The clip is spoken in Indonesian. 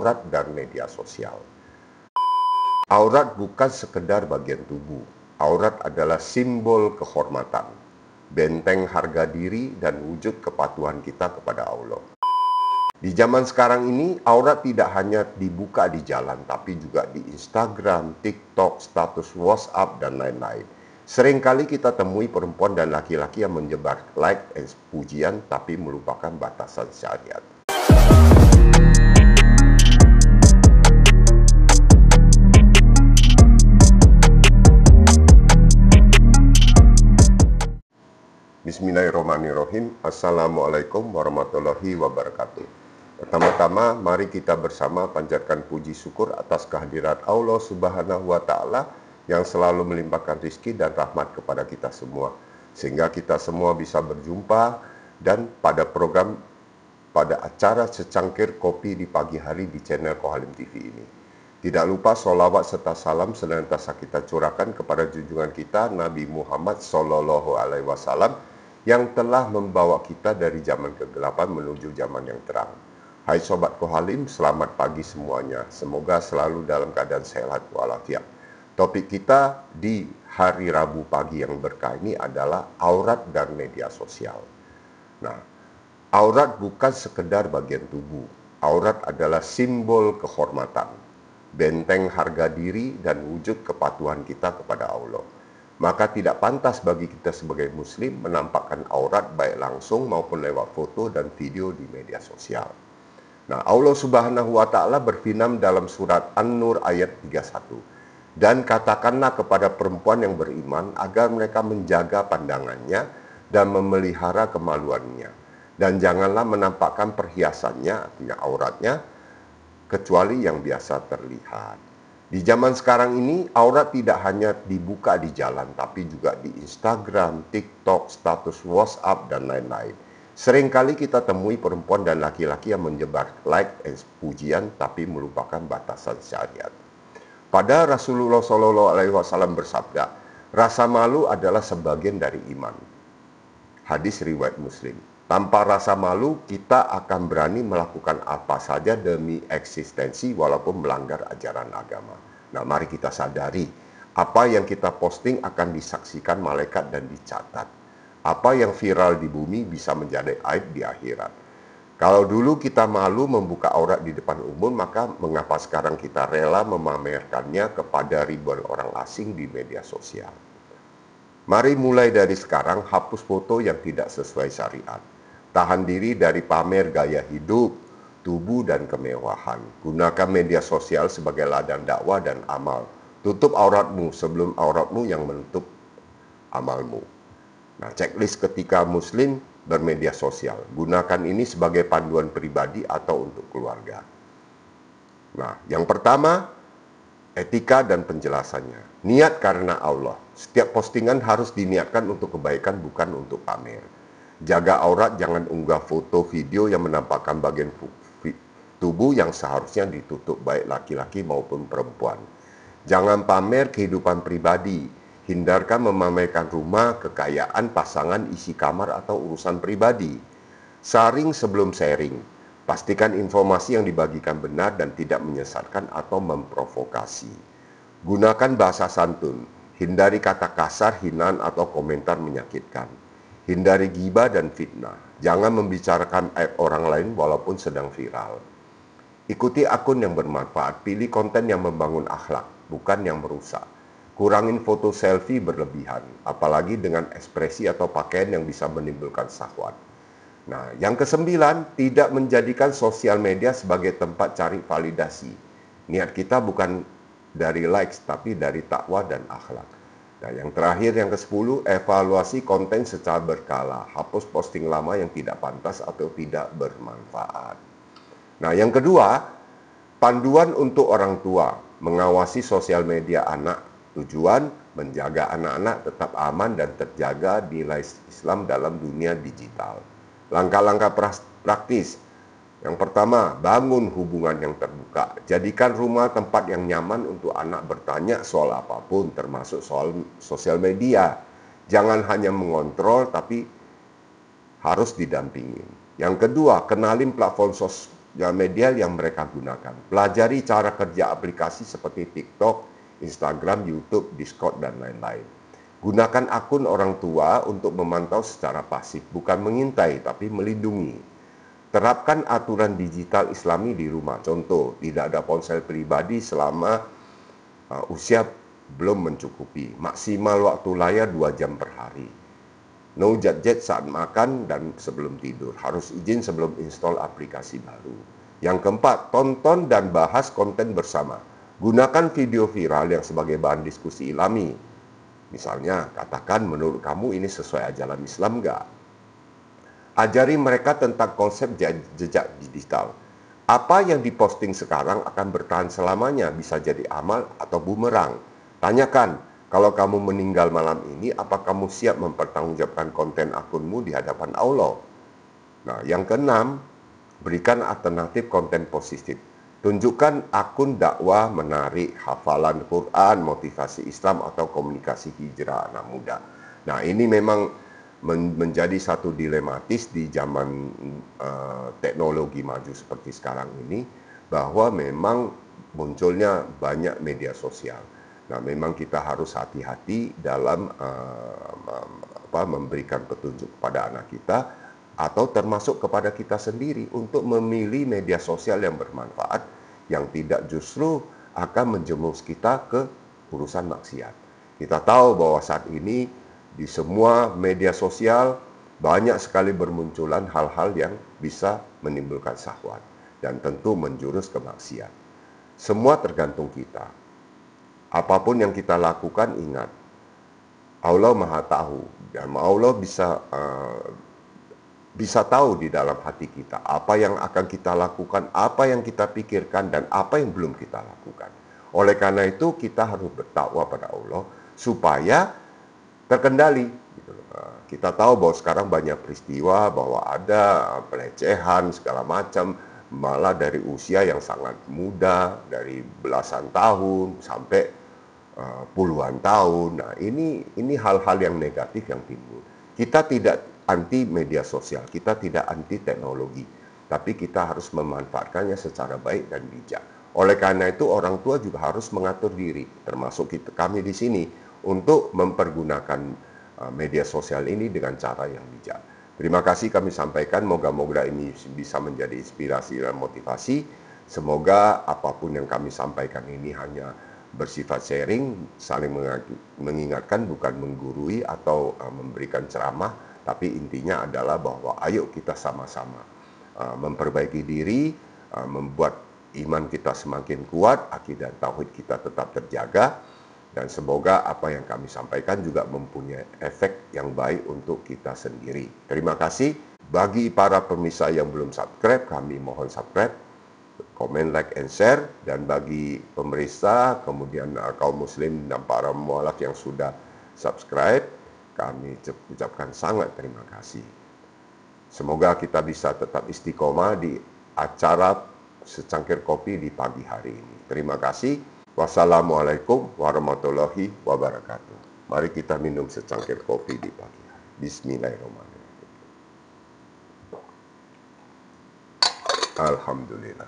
aurat dan media sosial. Aurat bukan sekedar bagian tubuh. Aurat adalah simbol kehormatan, benteng harga diri, dan wujud kepatuhan kita kepada Allah. Di zaman sekarang ini, aurat tidak hanya dibuka di jalan, tapi juga di Instagram, TikTok, status WhatsApp, dan lain-lain. Seringkali kita temui perempuan dan laki-laki yang menyebar like dan pujian, tapi melupakan batasan syariat. Bismillahirrahmanirrahim. Assalamualaikum warahmatullahi wabarakatuh. Pertama-tama, mari kita bersama panjatkan puji syukur atas kehadirat Allah Subhanahu wa Ta'ala yang selalu melimpahkan rizki dan rahmat kepada kita semua, sehingga kita semua bisa berjumpa dan pada acara secangkir kopi di pagi hari di channel Kohalim TV ini. Tidak lupa sholawat serta salam senantiasa kita curahkan kepada junjungan kita Nabi Muhammad SAW yang telah membawa kita dari zaman kegelapan menuju zaman yang terang. Hai Sobat Kohalim, selamat pagi semuanya. Semoga selalu dalam keadaan sehat walafiat. Topik kita di hari Rabu pagi yang berkah ini adalah aurat dan media sosial. Nah, aurat bukan sekedar bagian tubuh. Aurat adalah simbol kehormatan, benteng harga diri, dan wujud kepatuhan kita kepada Allah. Maka tidak pantas bagi kita sebagai muslim menampakkan aurat baik langsung maupun lewat foto dan video di media sosial. Nah, Allah Subhanahu wa Ta'ala berfirman dalam surat An-Nur ayat 31. Dan katakanlah kepada perempuan yang beriman agar mereka menjaga pandangannya dan memelihara kemaluannya. Dan janganlah menampakkan perhiasannya, artinya auratnya, kecuali yang biasa terlihat. Di zaman sekarang ini, aurat tidak hanya dibuka di jalan, tapi juga di Instagram, TikTok, status WhatsApp, dan lain-lain. Seringkali kita temui perempuan dan laki-laki yang menyebar like dan pujian, tapi melupakan batasan syariat. Pada Rasulullah SAW bersabda, rasa malu adalah sebagian dari iman. Hadis riwayat Muslim. Tanpa rasa malu, kita akan berani melakukan apa saja demi eksistensi walaupun melanggar ajaran agama. Nah, mari kita sadari, apa yang kita posting akan disaksikan malaikat dan dicatat. Apa yang viral di bumi bisa menjadi aib di akhirat. Kalau dulu kita malu membuka aurat di depan umum, maka mengapa sekarang kita rela memamerkannya kepada ribuan orang asing di media sosial? Mari mulai dari sekarang hapus foto yang tidak sesuai syariat. Tahan diri dari pamer gaya hidup, tubuh, dan kemewahan. Gunakan media sosial sebagai ladang dakwah dan amal. Tutup auratmu sebelum auratmu yang menutup amalmu. Nah, checklist ketika muslim bermedia sosial. Gunakan ini sebagai panduan pribadi atau untuk keluarga. Nah, yang pertama, etika dan penjelasannya. Niat karena Allah. Setiap postingan harus diniatkan untuk kebaikan, bukan untuk pamer. Jaga aurat, jangan unggah foto video yang menampakkan bagian tubuh yang seharusnya ditutup baik laki-laki maupun perempuan. Jangan pamer kehidupan pribadi. Hindarkan memamerkan rumah, kekayaan, pasangan, isi kamar, atau urusan pribadi. Saring sebelum sharing. Pastikan informasi yang dibagikan benar dan tidak menyesatkan atau memprovokasi. Gunakan bahasa santun. Hindari kata kasar, hinaan, atau komentar menyakitkan. Hindari ghibah dan fitnah. Jangan membicarakan aib orang lain walaupun sedang viral. Ikuti akun yang bermanfaat. Pilih konten yang membangun akhlak, bukan yang merusak. Kurangin foto selfie berlebihan, apalagi dengan ekspresi atau pakaian yang bisa menimbulkan syahwat. Nah, yang kesembilan, tidak menjadikan sosial media sebagai tempat cari validasi. Niat kita bukan dari likes, tapi dari takwa dan akhlak. Nah, yang terakhir, yang ke-10, evaluasi konten secara berkala. Hapus posting lama yang tidak pantas atau tidak bermanfaat. Nah, yang kedua, panduan untuk orang tua, mengawasi sosial media anak. Tujuan menjaga anak-anak tetap aman dan terjaga nilai Islam dalam dunia digital. Langkah-langkah praktis. Yang pertama, bangun hubungan yang terbuka. Jadikan rumah tempat yang nyaman untuk anak bertanya soal apapun, termasuk soal sosial media. Jangan hanya mengontrol, tapi harus didampingi. Yang kedua, kenalin platform ya, media yang mereka gunakan. Pelajari cara kerja aplikasi seperti TikTok, Instagram, YouTube, Discord, dan lain-lain. Gunakan akun orang tua untuk memantau secara pasif, bukan mengintai, tapi melindungi. Terapkan aturan digital Islami di rumah. Contoh, tidak ada ponsel pribadi selama usia belum mencukupi. Maksimal waktu layar 2 jam per hari. No gadget saat makan dan sebelum tidur. Harus izin sebelum install aplikasi baru. Yang keempat, tonton dan bahas konten bersama. Gunakan video viral yang sebagai bahan diskusi ilmi. Misalnya, katakan menurut kamu ini sesuai ajaran Islam nggak? Ajari mereka tentang konsep jejak digital. Apa yang diposting sekarang akan bertahan selamanya, bisa jadi amal atau bumerang. Tanyakan, kalau kamu meninggal malam ini, apa kamu siap mempertanggungjawabkan konten akunmu di hadapan Allah? Nah, yang keenam, berikan alternatif konten positif. Tunjukkan akun dakwah menarik, hafalan Quran, motivasi Islam, atau komunikasi hijrah anak muda. Nah, ini memang menjadi satu dilematis di zaman teknologi maju seperti sekarang ini, bahwa memang munculnya banyak media sosial. Nah, memang kita harus hati-hati dalam memberikan petunjuk kepada anak kita, atau termasuk kepada kita sendiri untuk memilih media sosial yang bermanfaat, yang tidak justru akan menjerumus kita ke urusan maksiat. Kita tahu bahwa saat ini di semua media sosial banyak sekali bermunculan hal-hal yang bisa menimbulkan syahwat dan tentu menjurus ke maksiat. Semua tergantung kita. Apapun yang kita lakukan, ingat, Allah Maha Tahu, dan Allah bisa tahu di dalam hati kita apa yang akan kita lakukan, apa yang kita pikirkan, dan apa yang belum kita lakukan. Oleh karena itu, kita harus bertakwa pada Allah supaya terkendali. Kita tahu bahwa sekarang banyak peristiwa bahwa ada pelecehan segala macam, malah dari usia yang sangat muda, dari belasan tahun sampai puluhan tahun. Nah, ini hal-hal yang negatif yang timbul. Kita tidak anti media sosial, kita tidak anti teknologi, tapi kita harus memanfaatkannya secara baik dan bijak. Oleh karena itu, orang tua juga harus mengatur diri, termasuk kami di sini, untuk mempergunakan media sosial ini dengan cara yang bijak. Terima kasih kami sampaikan, moga-moga ini bisa menjadi inspirasi dan motivasi. Semoga apapun yang kami sampaikan ini hanya bersifat sharing, saling mengingatkan, bukan menggurui atau memberikan ceramah, tapi intinya adalah bahwa ayo kita sama-sama memperbaiki diri, membuat iman kita semakin kuat, akidah tauhid kita tetap terjaga, dan semoga apa yang kami sampaikan juga mempunyai efek yang baik untuk kita sendiri. Terima kasih. Bagi para pemirsa yang belum subscribe, kami mohon subscribe, komen, like, and share. Dan bagi pemirsa, kemudian kaum muslim dan para mualaf yang sudah subscribe, kami ucapkan sangat terima kasih. Semoga kita bisa tetap istiqomah di acara secangkir kopi di pagi hari ini. Terima kasih. Wassalamualaikum warahmatullahi wabarakatuh. Mari kita minum secangkir kopi di pagi hari. Bismillahirrahmanirrahim. Alhamdulillah.